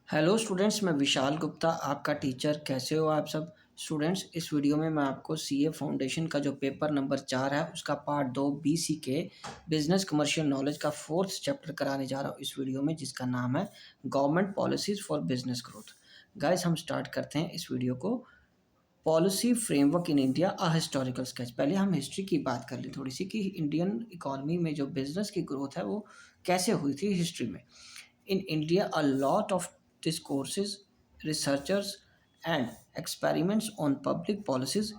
Hello students, मैं विशाल गुप्ता आपका teacher. कैसे हो आप सब स्टूडेंट्स? इस वीडियो में मैं आपको सीए फाउंडेशन का जो पेपर नंबर 4 है उसका पार्ट 2 बीसी के बिजनेस कमर्शियल नॉलेज का फोर्थ चैप्टर कराने जा रहा हूँ इस वीडियो में, जिसका नाम है government policies for business growth. Guys, हम स्टार्ट करते हैं इस वीडियो को। Policy framework in India a historical sketch. पहले हम हिस्ट्री की बात कर लें थोड़ी सी कि इंडियन इकोनॉमी में जो बिजनेस की ग्रोथ है वो कैसे हुई थी हिस्ट्री में। In India, a lot of discourses, researchers, and experiments on public policies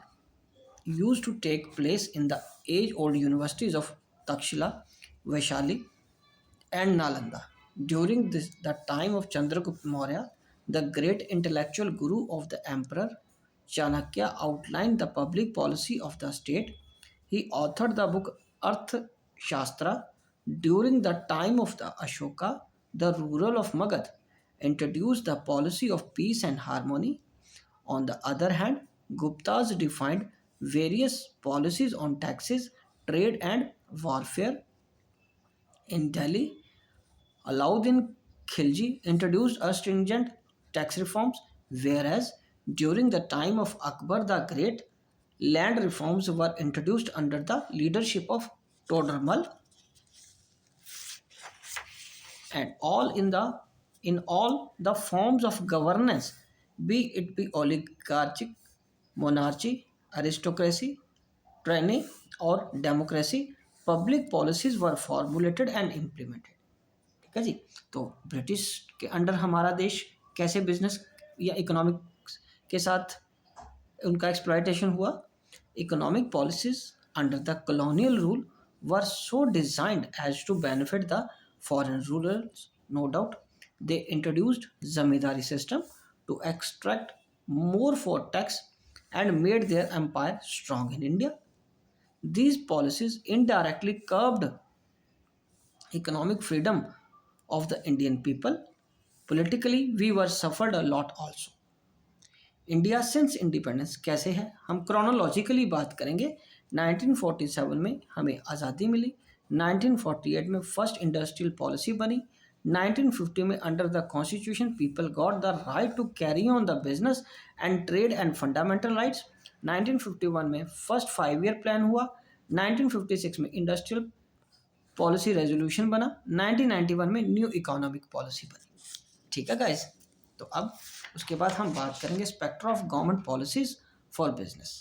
used to take place in the age-old universities of Takshila, Vaishali, and Nalanda. During the time of Chandragupta Maurya, the great intellectual guru of the emperor, Chanakya outlined the public policy of the state. He authored the book Arth Shastra. During the time of the Ashoka, the ruler of Magad introduced the policy of peace and harmony. On the other hand, Guptas defined various policies on taxes, trade, and warfare. In Delhi, Alauddin Khilji introduced a stringent tax reforms, whereas during the time of Akbar the Great, land reforms were introduced under the leadership of Todermal, and all the forms of governance, be oligarchic, monarchy, aristocracy, tyranny, or democracy, public policies were formulated and implemented. ठीक है जी। तो British के under हमारा देश कैसे business या economics के साथ उनका एक्सप्लॉयटेशन हुआ। Economic policies under the colonial rule were so designed as to benefit the foreign rulers, no doubt. They introduced zamindari system to extract more for tax and made their empire strong in India. These policies indirectly curbed economic freedom of the Indian people. Politically, we were suffered a lot also. India since independence कैसे है, हम chronologically बात करेंगे। 1947 में हमें आज़ादी मिली, 1948 में first industrial policy बनी, 1950 में under the constitution people got the right to carry on the business and trade and fundamental rights. 1951 में फर्स्ट 5 ईयर प्लान हुआ, 1956 में इंडस्ट्रियल पॉलिसी रेजोल्यूशन बना, 1991 में न्यू इकोनॉमिक पॉलिसी बनी। ठीक है गाइस, तो अब उसके बाद हम बात करेंगे spectrum of government policies for business.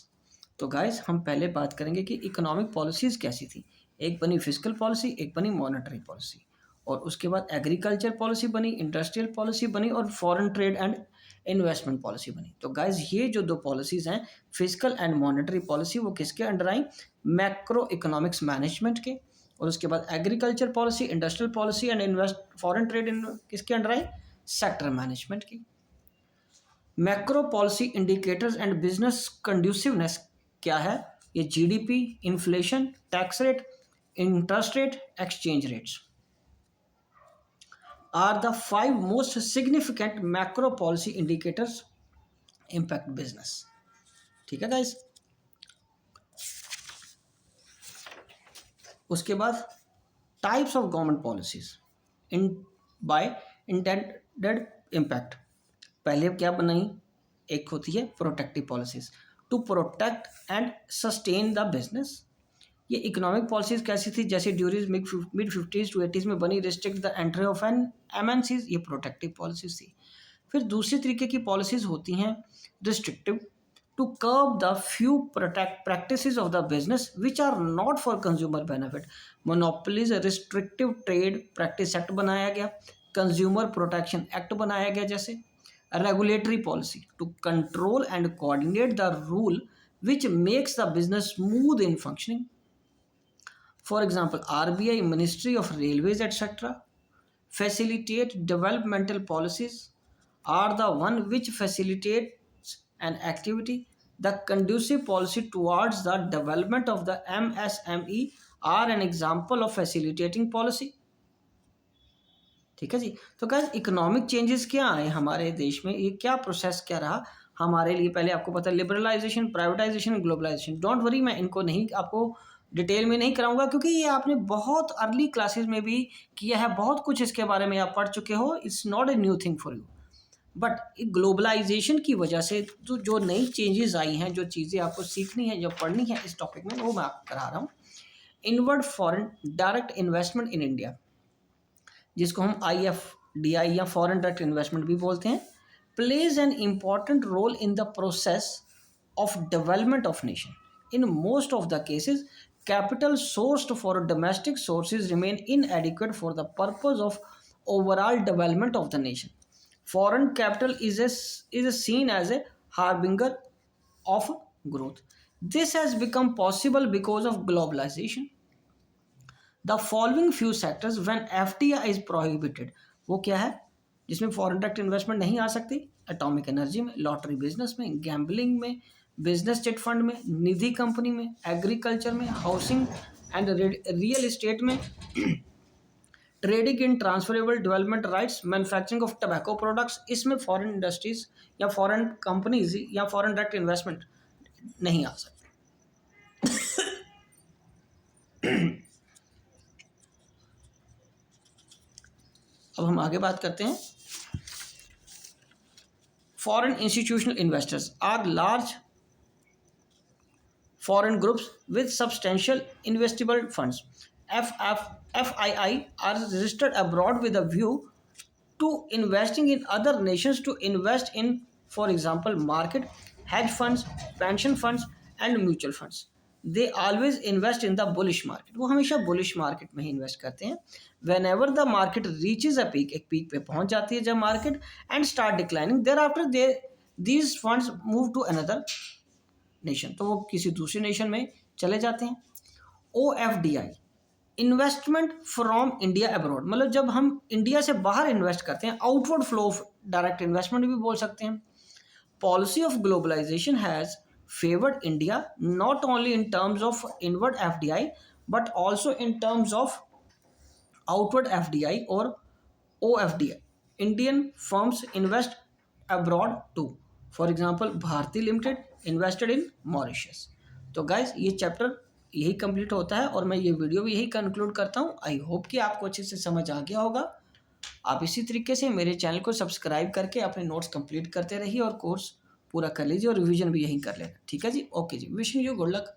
तो गाइस, हम पहले बात करेंगे कि इकोनॉमिक पॉलिसीज कैसी थी। एक बनी फिजिकल पॉलिसी, एक बनी मॉनेटरी पॉलिसी, और उसके बाद एग्रीकल्चर पॉलिसी बनी, इंडस्ट्रियल पॉलिसी बनी, और foreign trade and investment policy बनी। तो गाइस, ये जो दो पॉलिसीज हैं, फिजिकल एंड मॉनेटरी पॉलिसी, वो किसके अंडर आई? मैक्रो इकोनॉमिक्स मैनेजमेंट के। और उसके बाद agriculture policy, industrial policy and foreign trade किसके अंडर आई? सेक्टर मैनेजमेंट की। Macro policy indicators and business conduciveness क्या है? ये GDP, inflation, tax rate, interest rate, exchange rates are the 5 most significant macro policy indicators impact business. ठीक है guys. उसके बाद types of government policies in by intended impact. पहले क्या बनाई? एक होती है protective policies to protect and sustain the business. ये इकोनॉमिक पॉलिसीज कैसी थी? जैसे during mid 50s to 80s में बनी, restrict the entry of an MNCs, ये प्रोटेक्टिव पॉलिसीज थी। फिर दूसरी तरीके की पॉलिसीज होती हैं restrictive, to curb the few practices of the business which are not for consumer benefit. Monopolies restrictive trade practice act बनाया गया, कंज्यूमर प्रोटेक्शन एक्ट बनाया गया। जैसे regulatory policy to control and coordinate the rule which makes the business smooth in functioning. For example, RBI, Ministry of Railways, etc. facilitate developmental policies are the one which facilitates an activity. The conducive policy towards the development of the MSME are an example of facilitating policy. ठीक है जी। तो guys, economic changes क्या आए हमारे देश में, ये क्या प्रोसेस क्या रहा हमारे लिए? पहले आपको पता है liberalisation, privatisation, globalisation. Don't worry, मैं इनको नहीं आपको डिटेल में नहीं कराऊंगा क्योंकि ये आपने बहुत अर्ली क्लासेस में भी किया है, बहुत कुछ इसके बारे में आप पढ़ चुके हो। It's not a new thing for you. But globalisation की वजह से जो नई चेंजेस आई हैं, जो चीज़ें आपको सीखनी है, जो पढ़नी है इस टॉपिक में, वो मैं आपको करा रहा हूँ। Inward foreign direct investment in India, जिसको हम IFDI या फॉरेन डायरेक्ट इन्वेस्टमेंट भी बोलते हैं, plays an important role in the process of development of nation. In most of the cases, capital sourced for domestic sources remain inadequate for the purpose of overall development of the nation. Foreign capital is seen as a harbinger of growth. This has become possible because of globalization. The following few sectors when FDI is prohibited, वो क्या है जिसमें foreign direct investment नहीं आ सकती? Atomic energy में, lottery business में, gambling में, बिजनेस चिट फंड में, निधि कंपनी में, एग्रीकल्चर में, हाउसिंग एंड रियल एस्टेट में, trading in transferable development rights, manufacturing of tobacco products, इसमें फॉरेन इंडस्ट्रीज या फॉरेन कंपनीज या फॉरेन डायरेक्ट इन्वेस्टमेंट नहीं आ सकते। अब हम आगे बात करते हैं। Foreign institutional investors are large foreign groups with substantial investable funds. FII are registered abroad with a view to investing in other nations to invest in, for example, market, hedge funds, pension funds, and mutual funds. They always invest in the bullish market. वो हमेशा bullish market में ही invest करते हैं. Whenever the market reaches a peak, एक peak पे पहुंच जाती है जब market, and start declining, thereafter these funds move to another nation, तो वो किसी दूसरे नेशन में चले जाते हैं। OFDI investment from India abroad, मतलब जब हम इंडिया से बाहर इन्वेस्ट करते हैं, outward flow of direct investment भी बोल सकते हैं। Policy of globalisation has favoured India not only in terms of inward FDI but also in terms of outward FDI और OFDI। Indian firms invest abroad too, for example Bharti limited invested in Mauritius. तो guys ये chapter यही complete होता है और मैं ये video भी यही कंक्लूड करता हूँ। आई होप कि आपको अच्छे से समझ आ गया होगा। आप इसी तरीके से मेरे चैनल को सब्सक्राइब करके अपने नोट्स कंप्लीट करते रहिए और कोर्स पूरा कर लीजिए और रिवीजन भी यहीं कर लेना। ठीक है जी, ओके जी, विशिंग यू गुड लक।